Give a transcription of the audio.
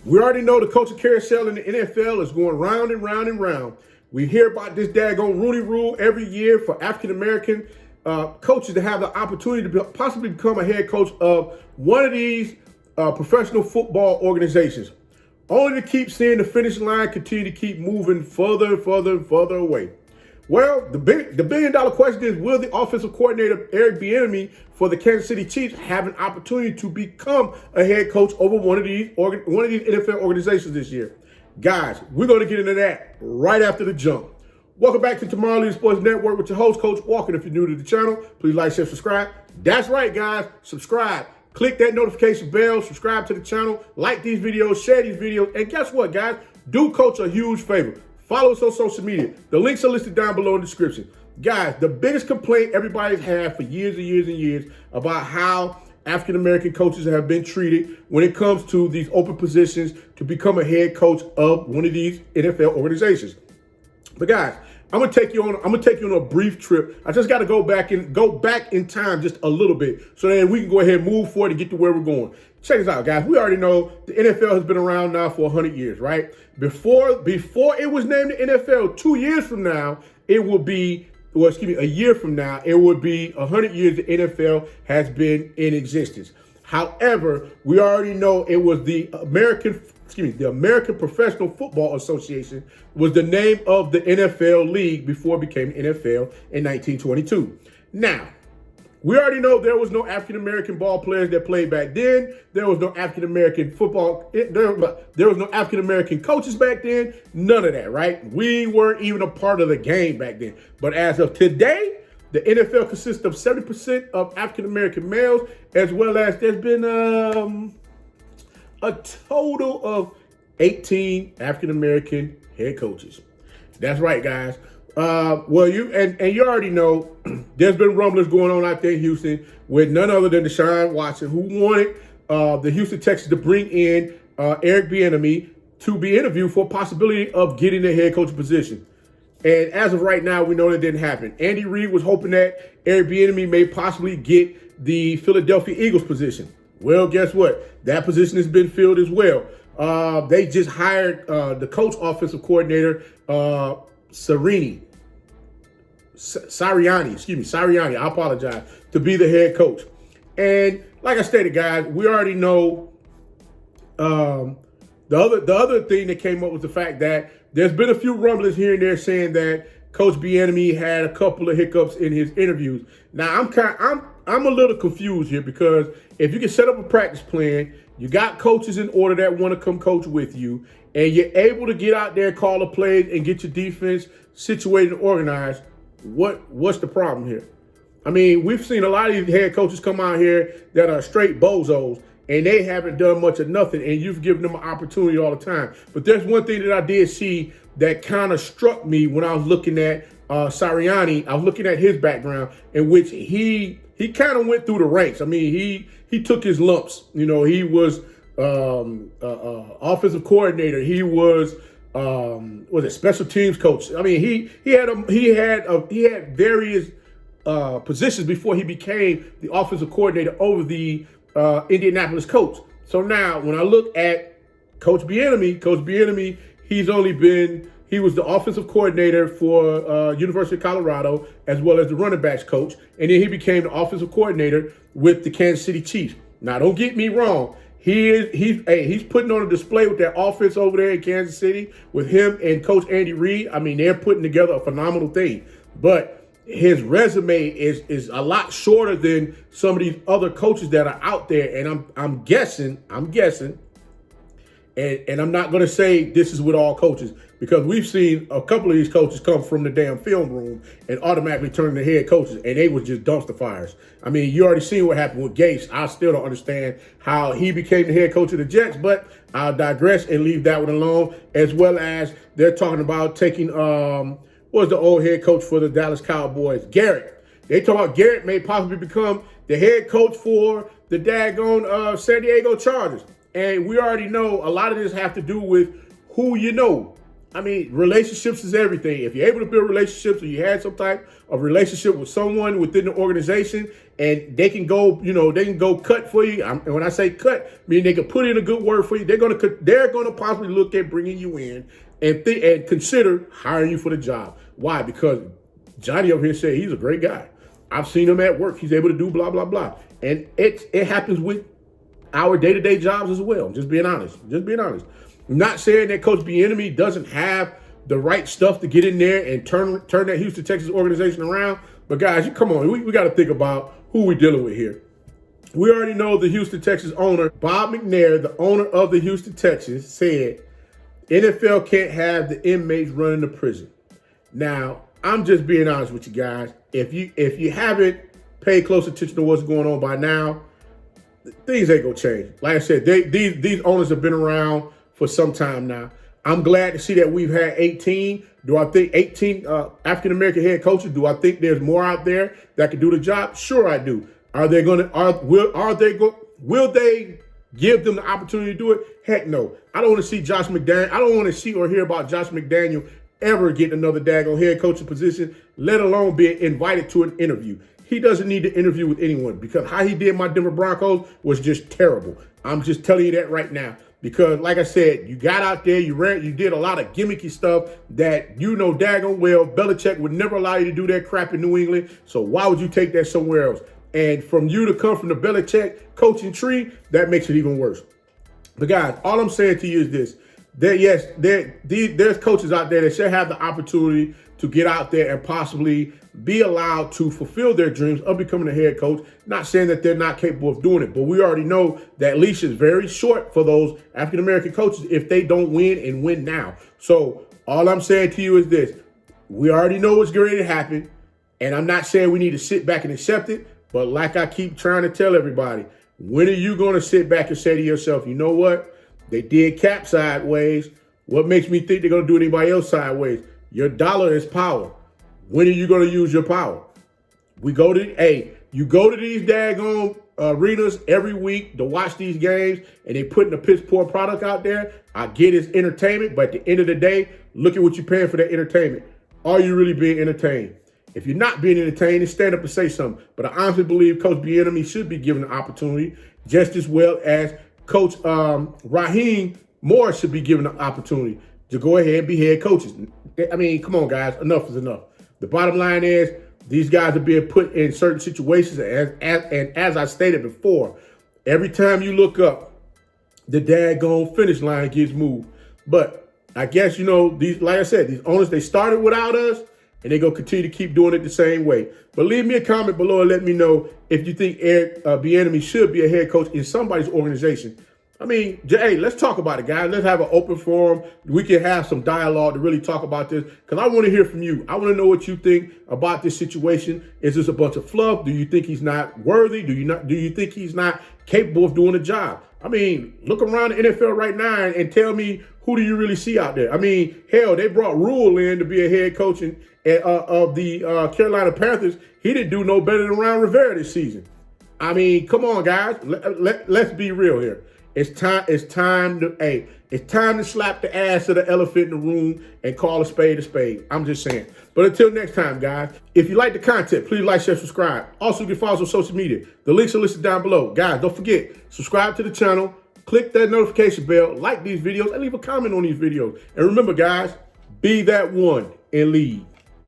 We already know the coaching carousel in the NFL is going round and round and round. We hear about this daggone Rooney Rule every year for African-American coaches to have the opportunity to possibly become a head coach of one of these professional football organizations, only to keep seeing the finish line continue to keep moving further and further and further away. Well, the billion-dollar question is, will the offensive coordinator, Eric Bieniemy, for the Kansas City Chiefs have an opportunity to become a head coach over one of these NFL organizations this year? Guys, we're going to get into that right after the jump. Welcome back to Tomorrow Leader Sports Network with your host, Coach Walker. If you're new to the channel, please like, share, subscribe. That's right, guys. Subscribe. Click that notification bell. Subscribe to the channel. Like these videos. Share these videos. And guess what, guys? Do Coach a huge favor. Follow us on social media. The links are listed down below in the description. Guys, the biggest complaint everybody's had for years and years and years about how African-American coaches have been treated when it comes to these open positions to become a head coach of one of these NFL organizations. But guys, I'm gonna take you on a brief trip. I just got to go back in time just a little bit so that we can go ahead and move forward and get to where we're going. Check this out, guys. We already know the NFL has been around now for 100 years, right? Before it was named the NFL, 2 years from now, it will be, well, excuse me, a year from now, it would be 100 years the NFL has been in existence. However, we already know it was the American Professional Football Association was the name of the NFL league before it became NFL in 1922. Now, we already know there was no African-American ball players that played back then. There was no African-American football. There was no African-American coaches back then. None of that, right? We weren't even a part of the game back then. But as of today, the NFL consists of 70% of African-American males, as well as there's been a total of 18 African-American head coaches. That's right, guys. Well, you already know there's been rumblings going on out there in Houston with none other than Deshaun Watson, who wanted the Houston Texans to bring in Eric Bieniemy to be interviewed for a possibility of getting the head coach position. And as of right now, we know that didn't happen. Andy Reid was hoping that Eric Bieniemy may possibly get the Philadelphia Eagles position. Well, guess what? That position has been filled as well. They just hired the offensive coordinator, Sirianni, I apologize, to be the head coach. And like I stated, guys, we already know the other thing that came up was the fact that there's been a few rumblings here and there saying that Coach Bieniemy had a couple of hiccups in his interviews. Now, I'm a little confused here because if you can set up a practice plan, you got coaches in order that want to come coach with you, and you're able to get out there, call the plays, and get your defense situated and organized, what's the problem here? I mean, we've seen a lot of these head coaches come out here that are straight bozos, and they haven't done much of nothing, and you've given them an opportunity all the time. But there's one thing that I did see that kind of struck me when I was looking at Sirianni. I was looking at his background, in which he kind of went through the ranks. I mean, he took his lumps. You know, he was offensive coordinator. He was special teams coach. I mean, he had various positions before he became the offensive coordinator over the Indianapolis Colts. So now, when I look at Coach Bieniemy, he was the offensive coordinator for University of Colorado, as well as the running backs coach, and then he became the offensive coordinator with the Kansas City Chiefs. Now, don't get me wrong. He's putting on a display with that offense over there in Kansas City with him and Coach Andy Reid. I mean, they're putting together a phenomenal thing. But his resume is a lot shorter than some of these other coaches that are out there. And I'm guessing, and I'm not going to say this is with all coaches, because we've seen a couple of these coaches come from the damn film room and automatically turn into head coaches, and they was just dumpster fires. I mean, you already seen what happened with Gase. I still don't understand how he became the head coach of the Jets, but I'll digress and leave that one alone, as well as they're talking about taking, what was the old head coach for the Dallas Cowboys? Garrett. They talk about Garrett may possibly become the head coach for the daggone San Diego Chargers. And we already know a lot of this has to do with who you know. I mean, relationships is everything. If you're able to build relationships, or you had some type of relationship with someone within the organization, and they can go, they can go cut for you. And when I say cut, I mean they can put in a good word for you. They're gonna possibly look at bringing you in and consider hiring you for the job. Why? Because Johnny over here said he's a great guy. I've seen him at work. He's able to do blah blah blah, and it happens with our day-to-day jobs as well. Just being honest. I'm not saying that Coach Bieniemy doesn't have the right stuff to get in there and turn that Houston, Texas organization around. But guys, come on, we got to think about who we're dealing with here. We already know the Houston, Texas owner, Bob McNair, the owner of the Houston Texans, said NFL can't have the inmates running the prison. Now, I'm just being honest with you guys. If you haven't paid close attention to what's going on by now, things ain't gonna change. Like I said, these owners have been around for some time now. I'm glad to see that we've had 18. Do I think 18 African-American head coaches? Do I think there's more out there that can do the job? Sure, I do. Will they give them the opportunity to do it? Heck no. I don't want to see Josh McDaniel. I don't want to see or hear about Josh McDaniel ever get another daggone head coaching position, let alone be invited to an interview. He doesn't need to interview with anyone, because how he did my Denver Broncos was just terrible. I'm just telling you that right now. Because, like I said, you got out there, you did a lot of gimmicky stuff that daggone well Belichick would never allow you to do that crap in New England. So why would you take that somewhere else? And from you to come from the Belichick coaching tree, that makes it even worse. But guys, all I'm saying to you is this: there's coaches out there that should have the opportunity to get out there and possibly be allowed to fulfill their dreams of becoming a head coach. Not saying that they're not capable of doing it, but we already know that leash is very short for those African-American coaches if they don't win and win now. So all I'm saying to you is this: we already know what's going to happen, and I'm not saying we need to sit back and accept it, but like I keep trying to tell everybody, when are you going to sit back and say to yourself, you know what? They did Cap sideways. What makes me think they're going to do anybody else sideways? Your dollar is power. When are you going to use your power? You go to these daggone arenas every week to watch these games, and they putting a piss poor product out there. I get it's entertainment, but at the end of the day, look at what you're paying for that entertainment. Are you really being entertained? If you're not being entertained, then stand up and say something. But I honestly believe Coach Bieniemy should be given an opportunity, just as well as Coach Raheem Morris should be given an opportunity to go ahead and be head coaches. I mean, come on, guys. Enough is enough. The bottom line is these guys are being put in certain situations. And as I stated before, every time you look up, the daggone finish line gets moved. But I guess, these, like I said, these owners, they started without us, and they're going to continue to keep doing it the same way. But leave me a comment below and let me know if you think Bieniemy should be a head coach in somebody's organization. I mean, hey, let's talk about it, guys. Let's have an open forum. We can have some dialogue to really talk about this, because I want to hear from you. I want to know what you think about this situation. Is this a bunch of fluff? Do you think he's not worthy? Do you think he's not capable of doing the job? I mean, look around the NFL right now and tell me, who do you really see out there? I mean, hell, they brought Rule in to be a head coach of the Carolina Panthers. He didn't do no better than Ron Rivera this season. I mean, come on, guys. Let's be real here. It's time to slap the ass of the elephant in the room and call a spade a spade. I'm just saying. But until next time, guys, if you like the content, please like, share, subscribe. Also, you can follow us on social media. The links are listed down below. Guys, don't forget, subscribe to the channel, click that notification bell, like these videos, and leave a comment on these videos. And remember, guys, be that one and lead.